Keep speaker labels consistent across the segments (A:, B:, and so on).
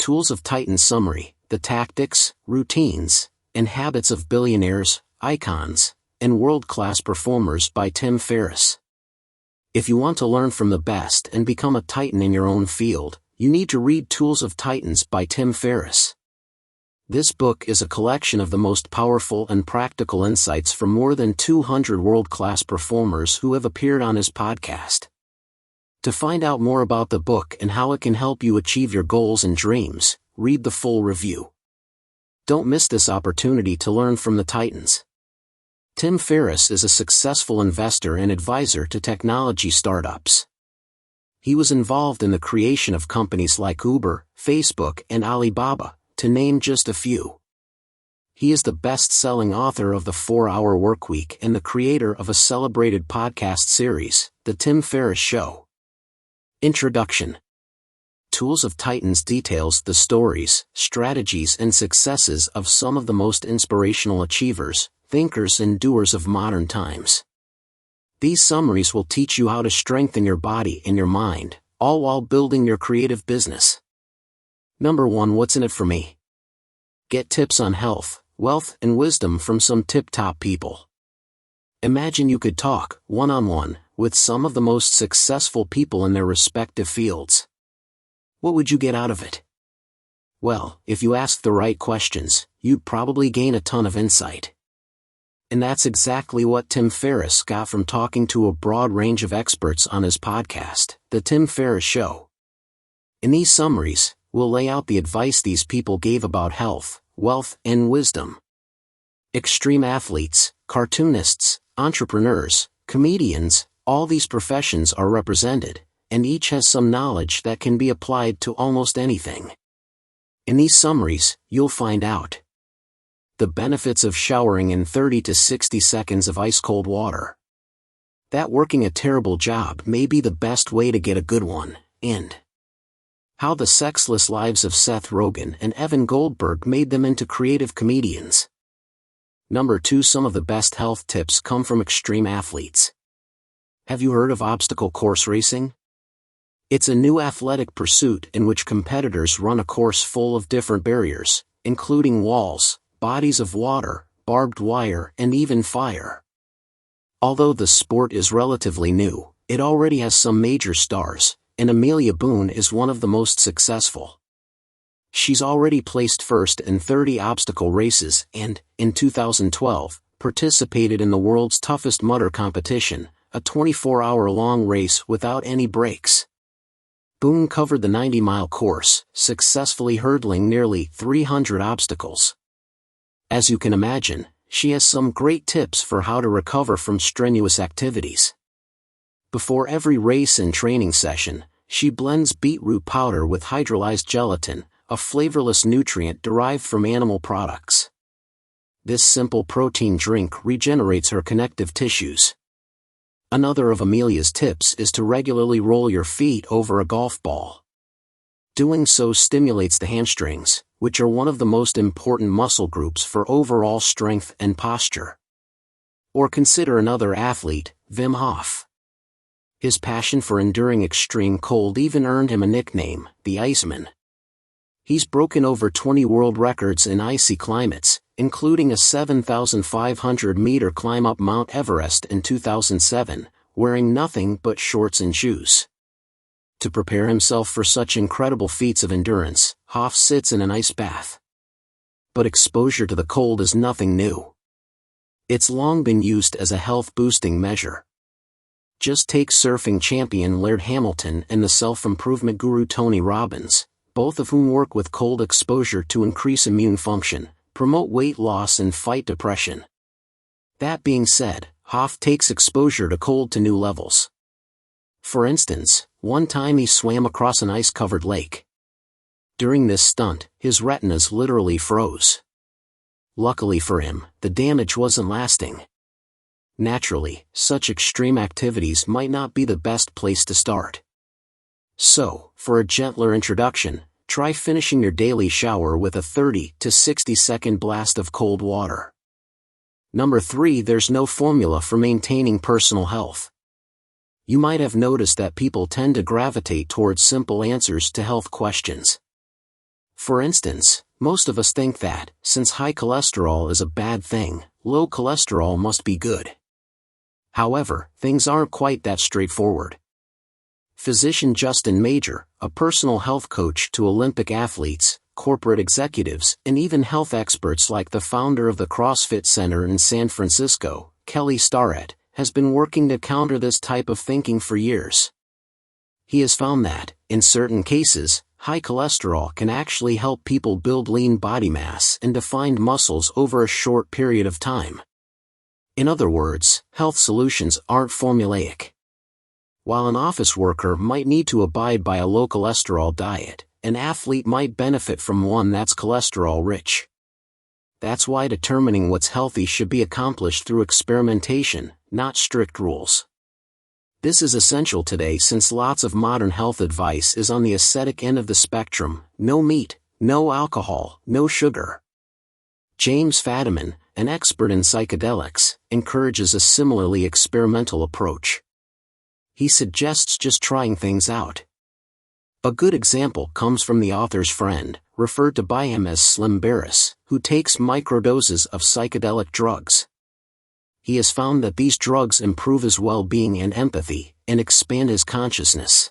A: Tools of Titans Summary: The Tactics, Routines, and Habits of Billionaires, Icons, and World-Class Performers by Tim Ferriss. If you want to learn from the best and become a titan in your own field, you need to read Tools of Titans by Tim Ferriss. This book is a collection of the most powerful and practical insights from more than 200 world-class performers who have appeared on his podcast. To find out more about the book and how it can help you achieve your goals and dreams, read the full review. Don't miss this opportunity to learn from the Titans. Tim Ferriss is a successful investor and advisor to technology startups. He was involved in the creation of companies like Uber, Facebook, and Alibaba, to name just a few. He is the best-selling author of The 4-Hour Workweek and the creator of a celebrated podcast series, The Tim Ferriss Show. Introduction. Tools of Titans details the stories, strategies, and successes of some of the most inspirational achievers, thinkers, and doers of modern times. These summaries will teach you how to strengthen your body and your mind, all while building your creative business. Number 1. What's in it for me? Get tips on health, wealth, and wisdom from some tip-top people. Imagine you could talk, one-on-one, with some of the most successful people in their respective fields. What would you get out of it? Well, if you asked the right questions, you'd probably gain a ton of insight. And that's exactly what Tim Ferriss got from talking to a broad range of experts on his podcast, The Tim Ferriss Show. In these summaries, we'll lay out the advice these people gave about health, wealth, and wisdom. Extreme athletes, cartoonists, entrepreneurs, comedians, all these professions are represented, and each has some knowledge that can be applied to almost anything. In these summaries, you'll find out the benefits of showering in 30 to 60 seconds of ice-cold water. That working a terrible job may be the best way to get a good one, and how the sexless lives of Seth Rogen and Evan Goldberg made them into creative comedians. Number 2. Some of the best health tips come from extreme athletes. Have you heard of obstacle course racing? It's a new athletic pursuit in which competitors run a course full of different barriers, including walls, bodies of water, barbed wire, and even fire. Although the sport is relatively new, it already has some major stars, and Amelia Boone is one of the most successful. She's already placed first in 30 obstacle races and, in 2012, participated in the world's toughest mudder competition, a 24-hour-long race without any breaks. Boone covered the 90-mile course, successfully hurdling nearly 300 obstacles. As you can imagine, she has some great tips for how to recover from strenuous activities. Before every race and training session, she blends beetroot powder with hydrolyzed gelatin, a flavorless nutrient derived from animal products. This simple protein drink regenerates her connective tissues. Another of Amelia's tips is to regularly roll your feet over a golf ball. Doing so stimulates the hamstrings, which are one of the most important muscle groups for overall strength and posture. Or consider another athlete, Wim Hof. His passion for enduring extreme cold even earned him a nickname, the Iceman. He's broken over 20 world records in icy climates, including a 7,500-meter climb up Mount Everest in 2007, wearing nothing but shorts and shoes. To prepare himself for such incredible feats of endurance, Hof sits in an ice bath. But exposure to the cold is nothing new. It's long been used as a health-boosting measure. Just take surfing champion Laird Hamilton and the self-improvement guru Tony Robbins, both of whom work with cold exposure to increase immune function, promote weight loss, and fight depression. That being said, Hof takes exposure to cold to new levels. For instance, one time he swam across an ice-covered lake. During this stunt, his retinas literally froze. Luckily for him, the damage wasn't lasting. Naturally, such extreme activities might not be the best place to start. So, for a gentler introduction, try finishing your daily shower with a 30 to 60 second blast of cold water. Number 3. There's no formula for maintaining personal health. You might have noticed that people tend to gravitate towards simple answers to health questions. For instance, most of us think that, since high cholesterol is a bad thing, low cholesterol must be good. However, things aren't quite that straightforward. Physician Justin Major, a personal health coach to Olympic athletes, corporate executives, and even health experts like the founder of the CrossFit Center in San Francisco, Kelly Starrett, has been working to counter this type of thinking for years. He has found that, in certain cases, high cholesterol can actually help people build lean body mass and defined muscles over a short period of time. In other words, health solutions aren't formulaic. While an office worker might need to abide by a low cholesterol diet, an athlete might benefit from one that's cholesterol-rich. That's why determining what's healthy should be accomplished through experimentation, not strict rules. This is essential today since lots of modern health advice is on the ascetic end of the spectrum: no meat, no alcohol, no sugar. James Fadiman, an expert in psychedelics, encourages a similarly experimental approach. He suggests just trying things out. A good example comes from the author's friend, referred to by him as Slim Barris, who takes microdoses of psychedelic drugs. He has found that these drugs improve his well-being and empathy, and expand his consciousness.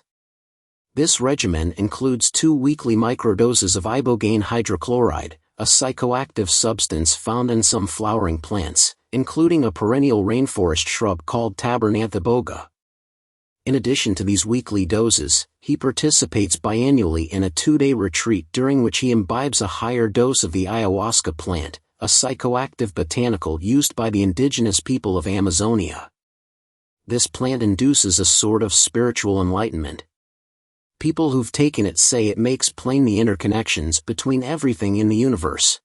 A: This regimen includes 2 weekly microdoses of ibogaine hydrochloride, a psychoactive substance found in some flowering plants, including a perennial rainforest shrub called tabernanthiboga. In addition to these weekly doses, he participates biannually in a 2-day retreat during which he imbibes a higher dose of the ayahuasca plant, a psychoactive botanical used by the indigenous people of Amazonia. This plant induces a sort of spiritual enlightenment. People who've taken it say it makes plain the interconnections between everything in the universe.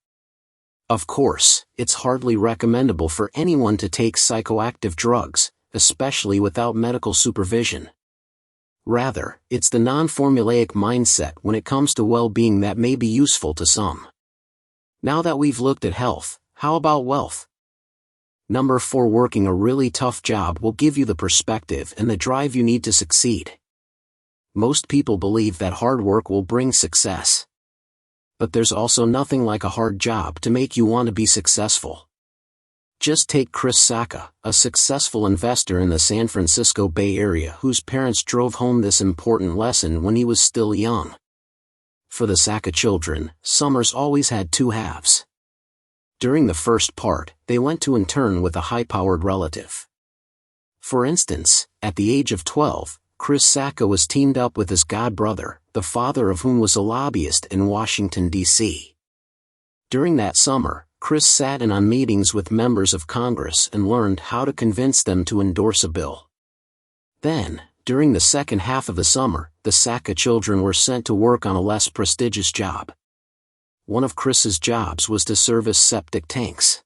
A: Of course, it's hardly recommendable for anyone to take psychoactive drugs, especially without medical supervision. Rather, it's the non-formulaic mindset when it comes to well-being that may be useful to some. Now that we've looked at health, how about wealth? Number 4. Working a really tough job will give you the perspective and the drive you need to succeed. Most people believe that hard work will bring success. But there's also nothing like a hard job to make you want to be successful. Just take Chris Sacca, a successful investor in the San Francisco Bay Area whose parents drove home this important lesson when he was still young. For the Sacca children, summers always had 2 halves. During the first part, they went to intern with a high-powered relative. For instance, at the age of 12, Chris Sacca was teamed up with his godbrother, the father of whom was a lobbyist in Washington, D.C. During that summer, Chris sat in on meetings with members of Congress and learned how to convince them to endorse a bill. Then, during the second half of the summer, the Sacca children were sent to work on a less prestigious job. One of Chris's jobs was to service septic tanks.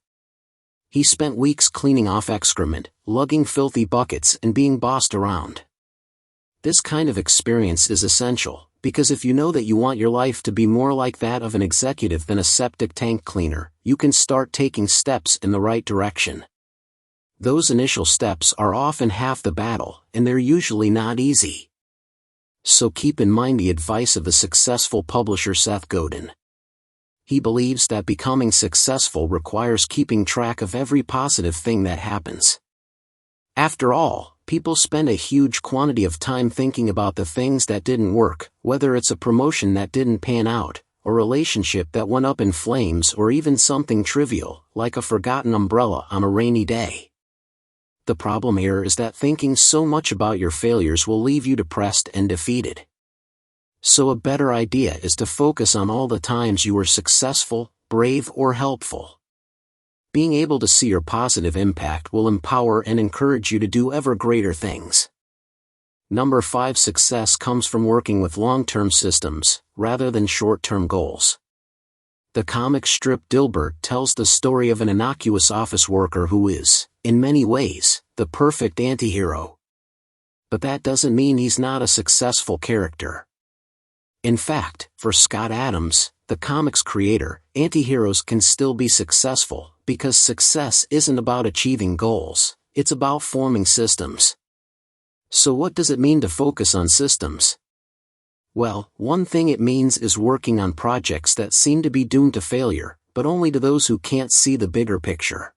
A: He spent weeks cleaning off excrement, lugging filthy buckets and being bossed around. This kind of experience is essential, because if you know that you want your life to be more like that of an executive than a septic tank cleaner, you can start taking steps in the right direction. Those initial steps are often half the battle, and they're usually not easy. So keep in mind the advice of the successful publisher Seth Godin. He believes that becoming successful requires keeping track of every positive thing that happens. After all, people spend a huge quantity of time thinking about the things that didn't work, whether it's a promotion that didn't pan out, a relationship that went up in flames, or even something trivial, like a forgotten umbrella on a rainy day. The problem here is that thinking so much about your failures will leave you depressed and defeated. So a better idea is to focus on all the times you were successful, brave, or helpful. Being able to see your positive impact will empower and encourage you to do ever greater things. Number 5. Success comes from working with long-term systems, rather than short-term goals. The comic strip Dilbert tells the story of an innocuous office worker who is, in many ways, the perfect antihero. But that doesn't mean he's not a successful character. In fact, for Scott Adams, the comic's creator, antiheroes can still be successful, because success isn't about achieving goals, it's about forming systems. So what does it mean to focus on systems? Well, one thing it means is working on projects that seem to be doomed to failure, but only to those who can't see the bigger picture.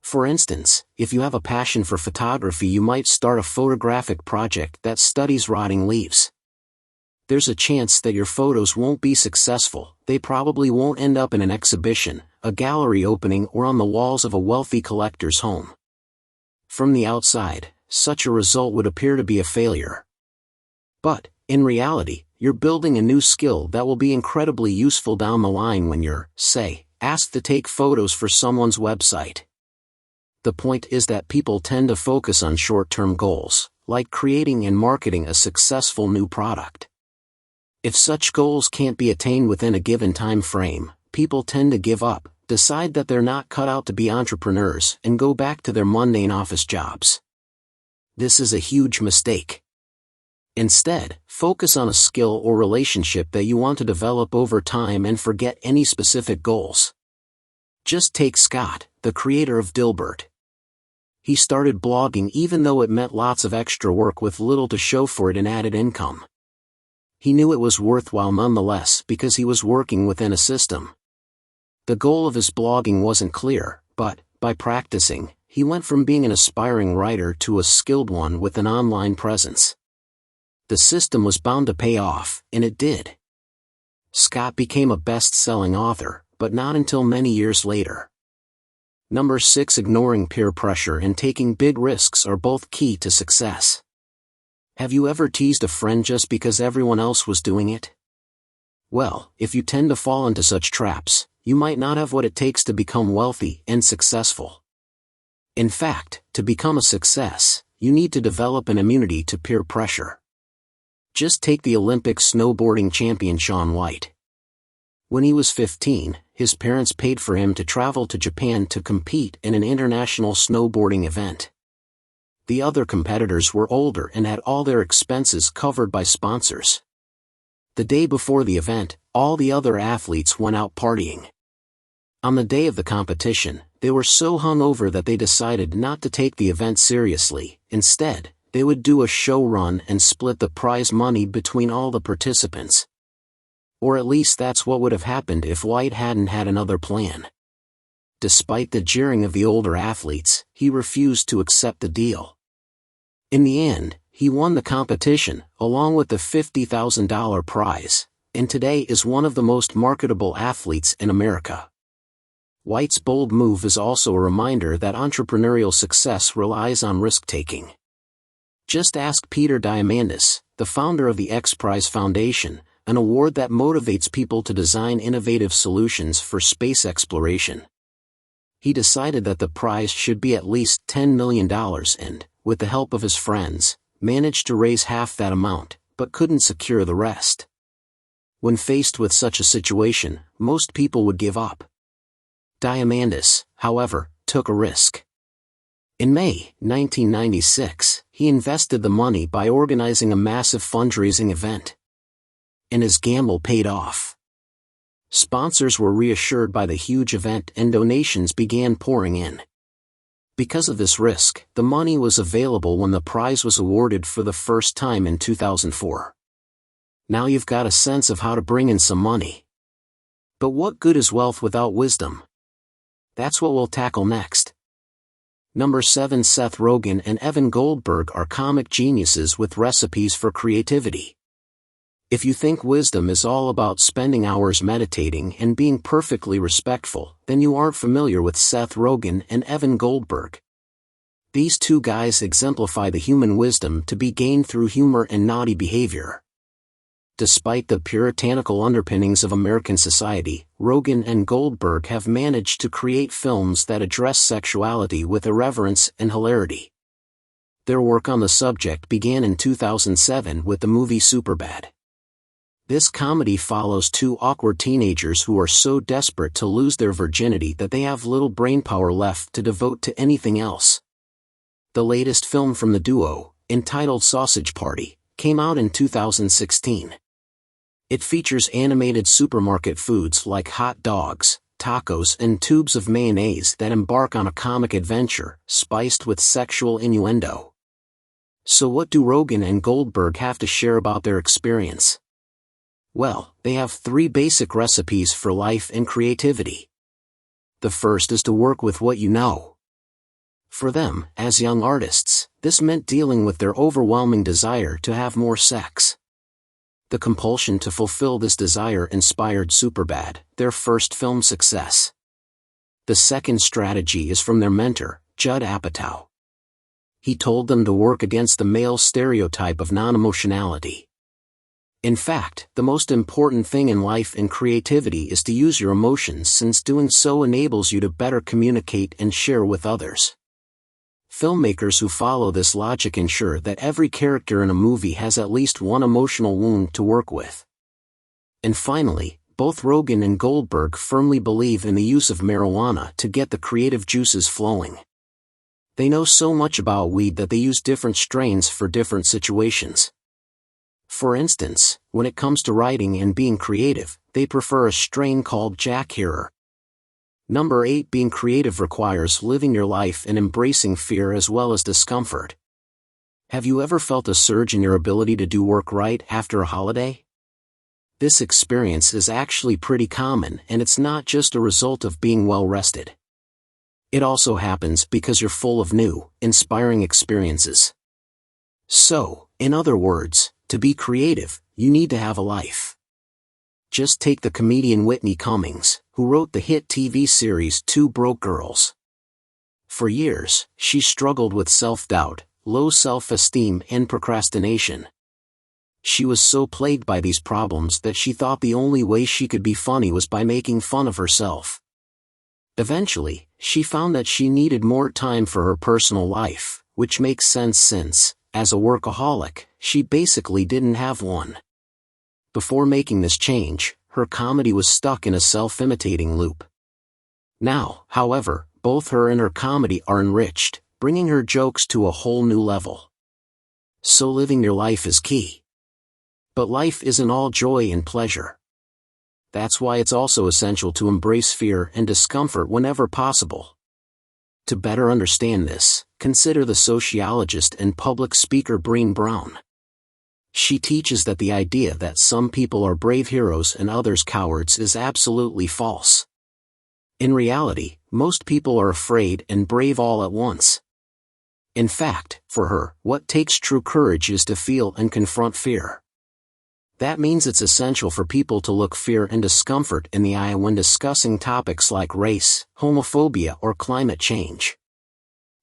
A: For instance, if you have a passion for photography, you might start a photographic project that studies rotting leaves. There's a chance that your photos won't be successful. They probably won't end up in an exhibition, a gallery opening, or on the walls of a wealthy collector's home. From the outside, such a result would appear to be a failure. But, in reality, you're building a new skill that will be incredibly useful down the line when you're, say, asked to take photos for someone's website. The point is that people tend to focus on short-term goals, like creating and marketing a successful new product. If such goals can't be attained within a given time frame, people tend to give up, decide that they're not cut out to be entrepreneurs, and go back to their mundane office jobs. This is a huge mistake. Instead, focus on a skill or relationship that you want to develop over time and forget any specific goals. Just take Scott, the creator of Dilbert. He started blogging even though it meant lots of extra work with little to show for it in added income. He knew it was worthwhile nonetheless because he was working within a system. The goal of his blogging wasn't clear, but, by practicing, he went from being an aspiring writer to a skilled one with an online presence. The system was bound to pay off, and it did. Scott became a best-selling author, but not until many years later. Number 6. Ignoring peer pressure and taking big risks are both key to success. Have you ever teased a friend just because everyone else was doing it? Well, if you tend to fall into such traps, you might not have what it takes to become wealthy and successful. In fact, to become a success, you need to develop an immunity to peer pressure. Just take the Olympic snowboarding champion Shaun White. When he was 15, his parents paid for him to travel to Japan to compete in an international snowboarding event. The other competitors were older and had all their expenses covered by sponsors. The day before the event, all the other athletes went out partying. On the day of the competition, they were so hungover that they decided not to take the event seriously. Instead, they would do a show run and split the prize money between all the participants. Or at least that's what would have happened if White hadn't had another plan. Despite the jeering of the older athletes, he refused to accept the deal. In the end, he won the competition, along with the $50,000 prize, and today is one of the most marketable athletes in America. White's bold move is also a reminder that entrepreneurial success relies on risk-taking. Just ask Peter Diamandis, the founder of the X Prize Foundation, an award that motivates people to design innovative solutions for space exploration. He decided that the prize should be at least $10 million and, with the help of his friends, managed to raise half that amount, but couldn't secure the rest. When faced with such a situation, most people would give up. Diamandis, however, took a risk. In May 1996, he invested the money by organizing a massive fundraising event. And his gamble paid off. Sponsors were reassured by the huge event and donations began pouring in. Because of this risk, the money was available when the prize was awarded for the first time in 2004. Now you've got a sense of how to bring in some money. But what good is wealth without wisdom? That's what we'll tackle next. Number 7. Seth Rogen and Evan Goldberg are comic geniuses with recipes for creativity. If you think wisdom is all about spending hours meditating and being perfectly respectful, then you aren't familiar with Seth Rogen and Evan Goldberg. These two guys exemplify the human wisdom to be gained through humor and naughty behavior. Despite the puritanical underpinnings of American society, Rogen and Goldberg have managed to create films that address sexuality with irreverence and hilarity. Their work on the subject began in 2007 with the movie Superbad. This comedy follows two awkward teenagers who are so desperate to lose their virginity that they have little brainpower left to devote to anything else. The latest film from the duo, entitled Sausage Party, came out in 2016. It features animated supermarket foods like hot dogs, tacos, and tubes of mayonnaise that embark on a comic adventure, spiced with sexual innuendo. So what do Rogen and Goldberg have to share about their experience? Well, they have 3 basic recipes for life and creativity. The first is to work with what you know. For them, as young artists, this meant dealing with their overwhelming desire to have more sex. The compulsion to fulfill this desire inspired Superbad, their first film success. The second strategy is from their mentor, Judd Apatow. He told them to work against the male stereotype of non-emotionality. In fact, the most important thing in life and creativity is to use your emotions, since doing so enables you to better communicate and share with others. Filmmakers who follow this logic ensure that every character in a movie has at least one emotional wound to work with. And finally, both Rogen and Goldberg firmly believe in the use of marijuana to get the creative juices flowing. They know so much about weed that they use different strains for different situations. For instance, when it comes to writing and being creative, they prefer a strain called Jack Herer. Number 8. Being creative requires living your life and embracing fear as well as discomfort. Have you ever felt a surge in your ability to do work right after a holiday? This experience is actually pretty common, and it's not just a result of being well rested. It also happens because you're full of new, inspiring experiences. So, in other words, to be creative, you need to have a life. Just take the comedian Whitney Cummings, who wrote the hit TV series Two Broke Girls. For years, she struggled with self-doubt, low self-esteem, and procrastination. She was so plagued by these problems that she thought the only way she could be funny was by making fun of herself. Eventually, she found that she needed more time for her personal life, which makes sense since, as a workaholic, she basically didn't have one. Before making this change, her comedy was stuck in a self-imitating loop. Now, however, both her and her comedy are enriched, bringing her jokes to a whole new level. So living your life is key. But life isn't all joy and pleasure. That's why it's also essential to embrace fear and discomfort whenever possible. To better understand this, consider the sociologist and public speaker Brené Brown. She teaches that the idea that some people are brave heroes and others cowards is absolutely false. In reality, most people are afraid and brave all at once. In fact, for her, what takes true courage is to feel and confront fear. That means it's essential for people to look fear and discomfort in the eye when discussing topics like race, homophobia, or climate change.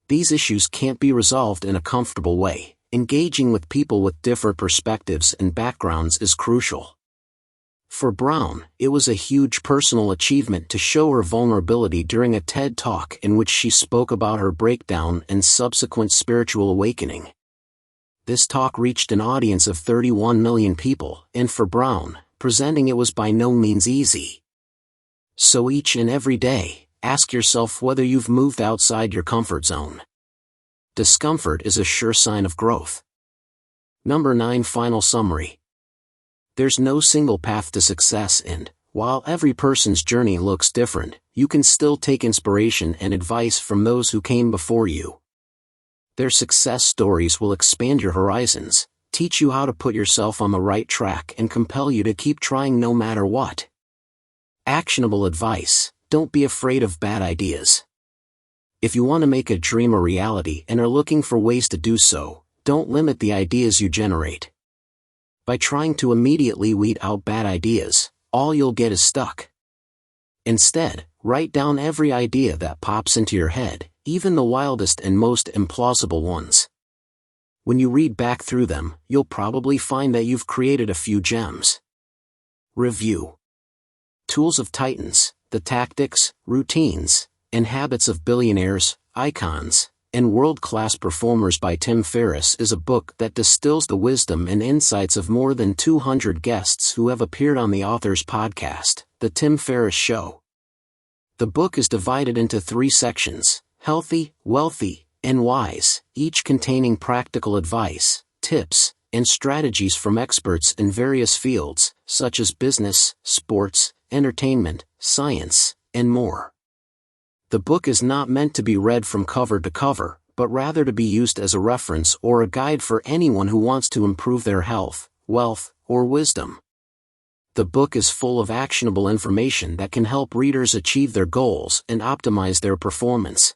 A: These issues can't be resolved in a comfortable way. Engaging with people with different perspectives and backgrounds is crucial. For Brown, it was a huge personal achievement to show her vulnerability during a TED Talk in which she spoke about her breakdown and subsequent spiritual awakening. This talk reached an audience of 31 million people, and for Brown, presenting it was by no means easy. So each and every day, ask yourself whether you've moved outside your comfort zone. Discomfort is a sure sign of growth. Number 9. Final summary. There's no single path to success, and, while every person's journey looks different, you can still take inspiration and advice from those who came before you. Their success stories will expand your horizons, teach you how to put yourself on the right track, and compel you to keep trying no matter what. Actionable advice: don't be afraid of bad ideas. If you want to make a dream a reality and are looking for ways to do so, don't limit the ideas you generate. By trying to immediately weed out bad ideas, all you'll get is stuck. Instead, write down every idea that pops into your head, even the wildest and most implausible ones. When you read back through them, you'll probably find that you've created a few gems. Review. Tools of Titans: The Tactics, Routines, and Habits of Billionaires, Icons, and World-Class Performers by Tim Ferriss is a book that distills the wisdom and insights of more than 200 guests who have appeared on the author's podcast, The Tim Ferriss Show. The book is divided into 3 sections: Healthy, Wealthy, and Wise, each containing practical advice, tips, and strategies from experts in various fields, such as business, sports, entertainment, science, and more. The book is not meant to be read from cover to cover, but rather to be used as a reference or a guide for anyone who wants to improve their health, wealth, or wisdom. The book is full of actionable information that can help readers achieve their goals and optimize their performance.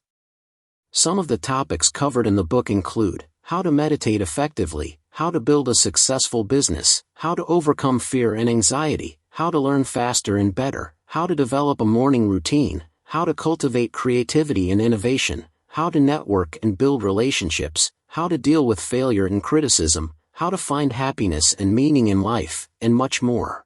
A: Some of the topics covered in the book include how to meditate effectively, how to build a successful business, how to overcome fear and anxiety, how to learn faster and better, how to develop a morning routine, how to cultivate creativity and innovation, how to network and build relationships, how to deal with failure and criticism, how to find happiness and meaning in life, and much more.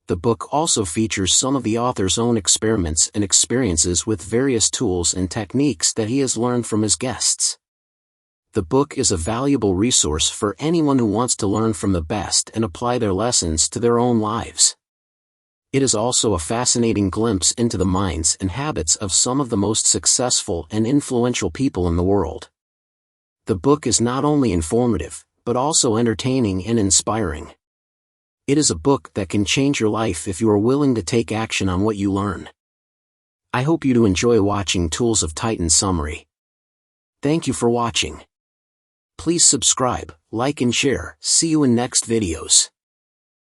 A: The book also features some of the author's own experiments and experiences with various tools and techniques that he has learned from his guests. The book is a valuable resource for anyone who wants to learn from the best and apply their lessons to their own lives. It is also a fascinating glimpse into the minds and habits of some of the most successful and influential people in the world. The book is not only informative, but also entertaining and inspiring. It is a book that can change your life if you are willing to take action on what you learn. I hope you do enjoy watching Tools of Titan Summary. Thank you for watching. Please subscribe, like and share. See you in next videos.